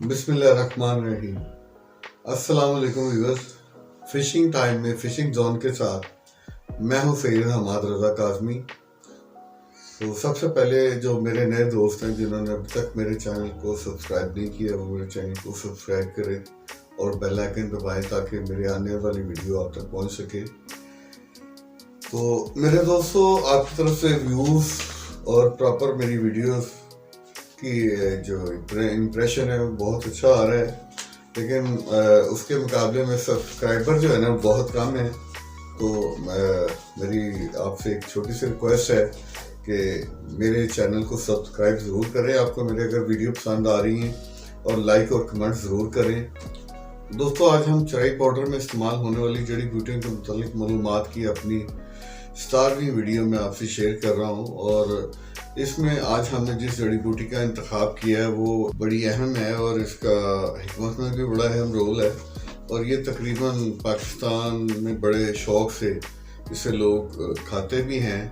बिस्मिल्लाहिर्रहमानिर्रहीम। अस्सलाम वालेकुम व्यूअर्स। फिशिंग टाइम में फिशिंग जोन के साथ मैं हूं सैयद हमाद रज़ा काज़मी। तो सबसे पहले जो मेरे नए दोस्त हैं जिन्होंने अभी तक मेरे चैनल को सब्सक्राइब नहीं किया वो मेरे चैनल को सब्सक्राइब करें और बेल आइकन दबाएं ताकि मेरे आने वाली वीडियो आप तक पहुंच सके। तो मेरे दोस्तों, आपकी तरफ से व्यूज़ और प्रॉपर मेरी वीडियोस की जो इम्प्रेशन है वो बहुत अच्छा आ रहा है, लेकिन उसके मुकाबले में सब्सक्राइबर जो है ना बहुत कम है। तो मेरी आपसे एक छोटी सी रिक्वेस्ट है कि मेरे चैनल को सब्सक्राइब ज़रूर करें, आपको मेरे अगर वीडियो पसंद आ रही हैं, और लाइक और कमेंट ज़रूर करें। दोस्तों, आज हम चराई पाउडर में इस्तेमाल होने वाली जड़ी बूटियों के मुतालिक मालूमात की अपनी 17वीं वीडियो में आपसे शेयर कर रहा हूँ। और इसमें आज हमने जिस जड़ी बूटी का इंतखाब किया है वो बड़ी अहम है और इसका हिकमत में भी बड़ा अहम रोल है, और ये तकरीबन पाकिस्तान में बड़े शौक से इसे लोग खाते भी हैं।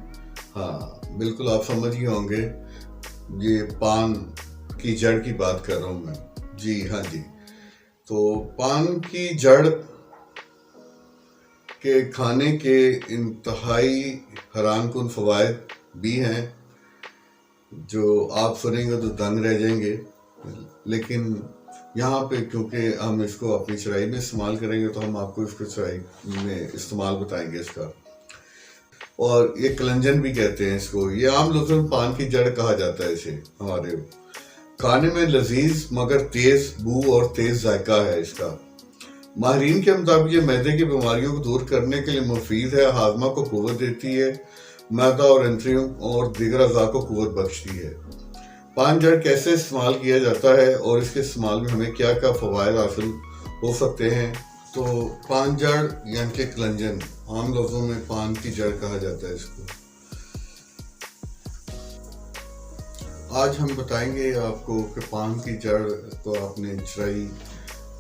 हाँ, बिल्कुल आप समझ ही होंगे, ये पान की जड़ की बात कर रहा हूँ मैं। जी हाँ जी। तो पान की जड़ के खाने के इंतहाई हैरानकुन फ़वाइद भी हैं जो आप सुनेंगे तो दंग रह जाएंगे। लेकिन यहाँ पे क्योंकि हम इसको अपनी चराई में इस्तेमाल करेंगे तो हम आपको इसको चराई में इस्तेमाल बताएंगे इसका। और ये कलंजन भी कहते हैं इसको, ये आम लफ्ज़ में पान की जड़ कहा जाता है इसे। हमारे खाने में लजीज मगर तेज़ बू और तेज़ जायका है इसका। माहिरीन के मुताबिक ये मैदे की बीमारियों को दूर करने के लिए मुफीद है, हाजमा को कुव्वत देती है, मैदा और एंट्रियों और दीगर अज़ा को कुव्वत बख्शती है। पान जड़ कैसे इस्तेमाल किया जाता है और इसके इस्तेमाल में हमें क्या क्या फ़वाइद हासिल हो सकते हैं। तो पान जड़ यानी कि कलंजन, आम लफ्ज़ों में पान की जड़ कहा जाता है इसको। आज हम बताएंगे आपको कि पान की जड़ तो आपने चराई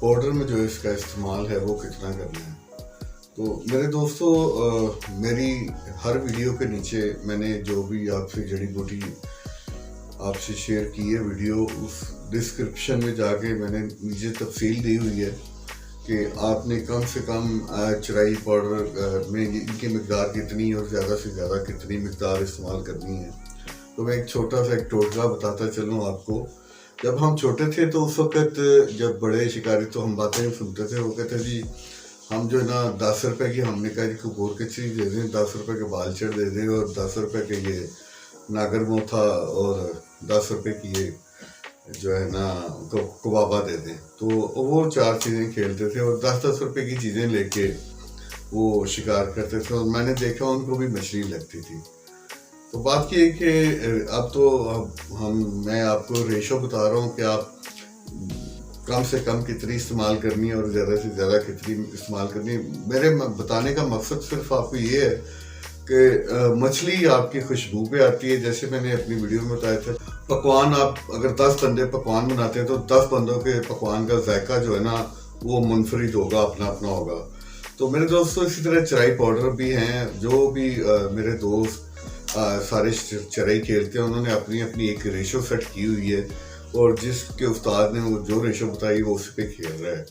पाउडर में जो इसका इस्तेमाल है वो कितना करना है। तो मेरे दोस्तों, मेरी हर वीडियो के नीचे मैंने जो भी आपसे जड़ी बूटी आपसे शेयर की है वीडियो, उस डिस्क्रिप्शन में जाके मैंने नीचे तफसील दी हुई है कि आपने कम से कम चराई पाउडर में इनकी मकदार कितनी और ज़्यादा से ज़्यादा कितनी मकदार इस्तेमाल करनी है। तो मैं एक छोटा सा एक टोटका बताता चलूँ आपको। जब हम छोटे थे तो उस वक्त जब बड़े शिकारी तो हम बातें सुनते थे, वो कहते जी हम जो है ना 10 रुपए की, हमने कहा जी कपूर की चीज़ दे दें, 10 रुपए के बाल चढ़ दे दें और 10 रुपए के ये नागर मोथा और 10 रुपए की ये जो है ना कबाबा दे दें। तो वो 4 चीज़ें खेलते थे और 10-10 रुपए की चीज़ें लेके वो शिकार करते थे, और मैंने देखा उनको भी मछली लगती थी। तो बात की है कि अब तो मैं आपको रेशो बता रहा हूँ कि आप कम से कम कितनी इस्तेमाल करनी है और ज़्यादा से ज़्यादा कितनी इस्तेमाल करनी है। मेरे बताने का मकसद सिर्फ आपको ये है कि मछली आपकी खुशबू पे आती है। जैसे मैंने अपनी वीडियो में बताया था, पकवान आप अगर 10 बंदे पकवान बनाते हैं तो 10 बंदों के पकवान का जायका जो है ना वो मुनफरिद होगा, अपना अपना होगा। तो मेरे दोस्तों, इसी तरह चराई पाउडर भी हैं। जो भी मेरे दोस्त सारे चराई खेलते हैं उन्होंने अपनी अपनी एक रेशो सेट की हुई है, और जिसके उस्ताद ने वो जो रेशो बताई वो उस पर खेल रहा है।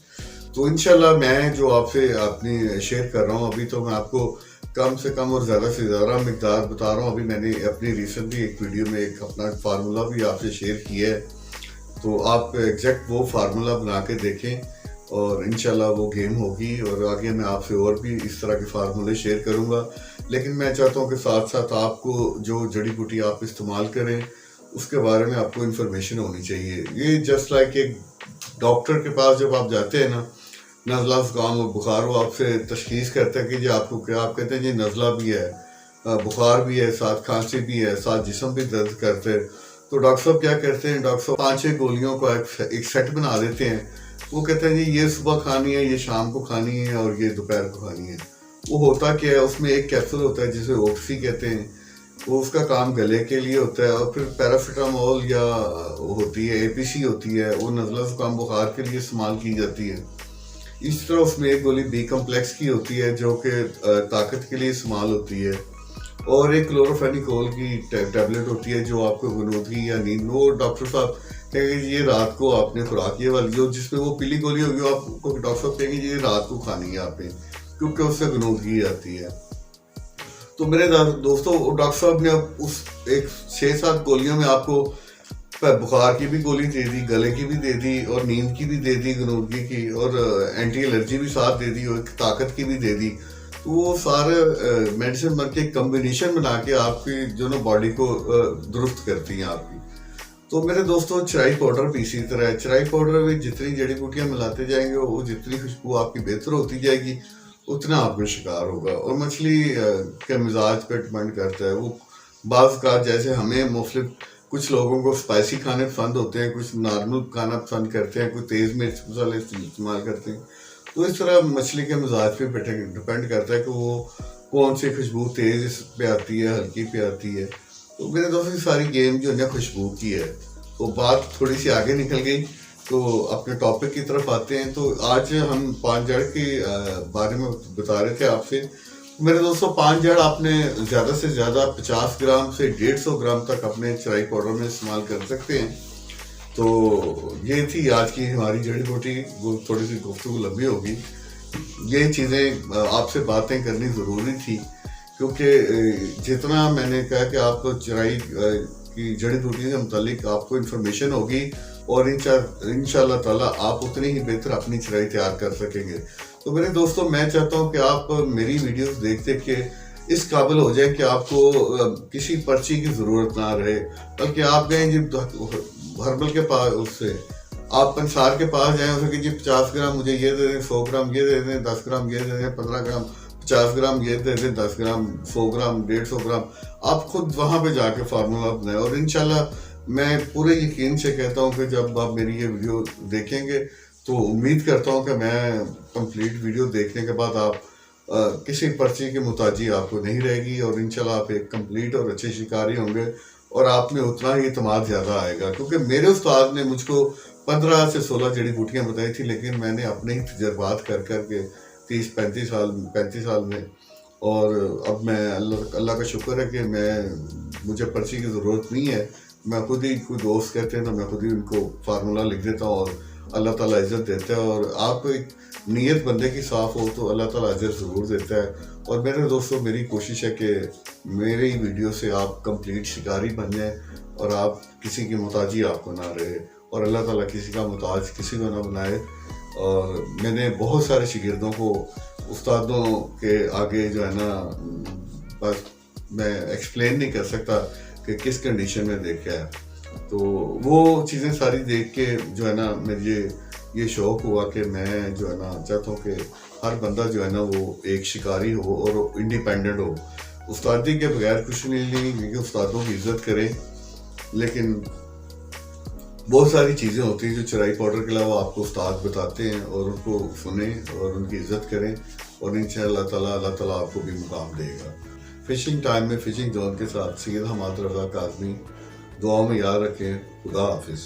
तो इंशाल्लाह मैं जो आपसे अपनी शेयर कर रहा हूँ अभी, तो मैं आपको कम से कम और ज़्यादा से ज़्यादा मकदार बता रहा हूँ। अभी मैंने अपनी रिसेंटली एक वीडियो में एक अपना फार्मूला भी आपसे शेयर किया है, तो आप एग्जैक्ट वो फार्मूला बना के देखें और इंशाल्लाह वो गेम होगी। और आगे मैं आपसे और भी इस तरह के फार्मूले शेयर करूँगा। लेकिन मैं चाहता हूँ कि साथ साथ आपको जो जड़ी बूटी आप इस्तेमाल करें उसके बारे में आपको इन्फॉर्मेशन होनी चाहिए। ये जस्ट लाइक एक डॉक्टर के पास जब आप जाते हैं ना, नज़ला ज़ुकाम और बुखार, वो आपसे तशखीस करता है कि जी आपको क्या, आप कहते हैं जी नज़ला भी है, बुखार भी है, साथ खांसी भी है, साथ जिस्म भी दर्द करते हैं। तो डॉक्टर साहब क्या करते हैं, डॉक्टर साहब 5-6 गोलियों का एक सेट बना देते हैं। वो कहते हैं जी ये सुबह खानी है, ये शाम को खानी है और ये दोपहर को खानी है। वो होता क्या है, उसमें एक कैप्सूल होता है जिसे ओक्सी कहते हैं, वो उसका काम गले के लिए होता है, और फिर पैरासीटामोल या होती है एपीसी होती है, वो नज़ला ज़ुकाम बुखार के लिए इस्तेमाल की जाती है। इस तरह उसमें एक गोली बी कम्प्लेक्स की होती है जो कि ताकत के लिए इस्तेमाल होती है, और एक क्लोरोफेनिकोल की टैबलेट होती है जो आपको गनूदगी या नींद, वो डॉक्टर साहब کہ یہ رات کو آپ نے خوراک یہ والی جو جس میں وہ پیلی گولی ہوگی وہ آپ کو ڈاکٹر صاحب کہیں گے یہ رات کو کھانی ہے آپ نے، کیونکہ اس سے غنودگی آتی ہے۔ تو میرے دوستوں ڈاکٹر صاحب نے اب اس ایک 6-7 گولیوں میں آپ کو بخار کی بھی گولی دے دی، گلے کی بھی دے دی، اور نیند کی بھی دے دی، غنودگی کی، اور اینٹی الرجی بھی ساتھ دے دی، اور ایک طاقت کی بھی دے دی۔ تو وہ سارے میڈیسن بن کے کمبینیشن بنا کے آپ کی جو نا باڈی کو درست کرتی ہیں آپ کی۔ تو میرے دوستوں چرائی پاؤڈر بھی اسی طرح ہے، چرائی پاؤڈر میں جتنی جڑی بوٹیاں ملاتے جائیں گے وہ جتنی خوشبو آپ کی بہتر ہوتی جائے گی اتنا آپ کو شکار ہوگا۔ اور مچھلی کے مزاج پہ ڈپینڈ کرتا ہے، وہ بعض اوقات جیسے ہمیں مختلف کچھ لوگوں کو اسپائسی کھانے پسند ہوتے ہیں، کچھ نارمل کھانا پسند کرتے ہیں، کوئی تیز مرچ مسالے استعمال کرتے ہیں۔ تو اس طرح مچھلی کے مزاج پہ ڈپینڈ کرتا ہے کہ وہ کون سی خوشبو تیز پہ آتی ہے، ہلکی پہ آتی ہے۔ تو میرے دوستوں ساری گیم جو ہے خوشبو کی ہے۔ تو بات تھوڑی سی آگے نکل گئی، تو اپنے ٹاپک کی طرف آتے ہیں۔ تو آج ہم پان جڑ کے بارے میں بتا رہے تھے آپ سے۔ میرے دوستوں پان جڑ آپ نے زیادہ سے زیادہ 50 گرام سے 150 گرام تک اپنے چرائی پاؤڈر میں استعمال کر سکتے ہیں۔ تو یہ تھی آج کی ہماری جڑی بوٹی، وہ تھوڑی سی گفتگو لمبی ہوگی۔ یہ چیزیں آپ سے باتیں کرنی ضروری تھی، کیونکہ جتنا میں نے کہا کہ آپ کو چرائی کی جڑی بوٹی سے متعلق آپ کو انفارمیشن ہوگی، اور انشاءاللہ تعالیٰ آپ اتنی ہی بہتر اپنی چرائی تیار کر سکیں گے۔ تو میرے دوستوں میں چاہتا ہوں کہ آپ میری ویڈیوز دیکھتے کہ اس قابل ہو جائے کہ آپ کو کسی پرچی کی ضرورت نہ رہے، بلکہ آپ گئیں جی ہربل کے پاس، اس سے آپ پنسار کے پاس جائیں اسے کہ جی 50 گرام مجھے یہ دے دیں، 100 گرام یہ دے دیں، 10 گرام یہ دے دیں، 15 گرام 50 گرام یہ دے دیں، 10 گرام 100 گرام 150 گرام، آپ خود وہاں پہ جا کے فارمولا بنائیں۔ اور انشاءاللہ میں پورے یقین سے کہتا ہوں کہ جب آپ میری یہ ویڈیو دیکھیں گے تو امید کرتا ہوں کہ میں کمپلیٹ ویڈیو دیکھنے کے بعد آپ کسی پرچی کی محتاجی آپ کو نہیں رہے گی، اور انشاءاللہ آپ ایک کمپلیٹ اور اچھے شکاری ہوں گے، اور آپ میں اتنا ہی اعتماد زیادہ آئے گا۔ کیونکہ میرے استاد نے مجھ کو 15 سے 16 جڑی بوٹیاں بتائی تھی، لیکن میں نے اپنے ہی تجربات کر کے 35 سال میں، اور اب میں اللہ کا شکر ہے کہ مجھے پرچی کی ضرورت نہیں ہے۔ میں خود ہی کوئی دوست کہتے ہیں تو میں خود ہی ان کو فارمولا لکھ دیتا ہوں، اور اللہ تعالیٰ عزت دیتا ہے۔ اور آپ کو ایک نیت بندے کی صاف ہو تو اللہ تعالیٰ عزت ضرور دیتا ہے۔ اور میرے دوستوں میری کوشش ہے کہ میری ویڈیو سے آپ کمپلیٹ شکاری بن جائیں، اور آپ کسی کی محتاجی آپ کو نہ رہے، اور اللہ تعالیٰ کسی کا محتاج کسی کو نہ بنائے۔ اور میں نے بہت سارے شاگردوں کو استادوں کے آگے جو ہے نا بس میں ایکسپلین نہیں کر سکتا کہ کس کنڈیشن میں دیکھا ہے۔ تو وہ چیزیں ساری دیکھ کے جو ہے نا مجھے یہ شوق ہوا کہ میں جو ہے نا چاہتا ہوں کہ ہر بندہ جو ہے نا وہ ایک شکاری ہو اور انڈیپینڈنٹ ہو، استادی کے بغیر کچھ نہیں، کیونکہ استادوں کی عزت کریں، لیکن بہت ساری چیزیں ہوتی ہیں جو چرائی پاؤڈر کے علاوہ آپ کو استاد بتاتے ہیں، اور ان کو سنیں اور ان کی عزت کریں، اور انشاءاللہ تعالیٰ اللہ تعالیٰ آپ کو بھی مقام دے گا۔ فشنگ ٹائم میں فشنگ زون کے ساتھ سید حماد رضا کاظمی، دعاؤں میں یاد رکھیں۔ خدا حافظ۔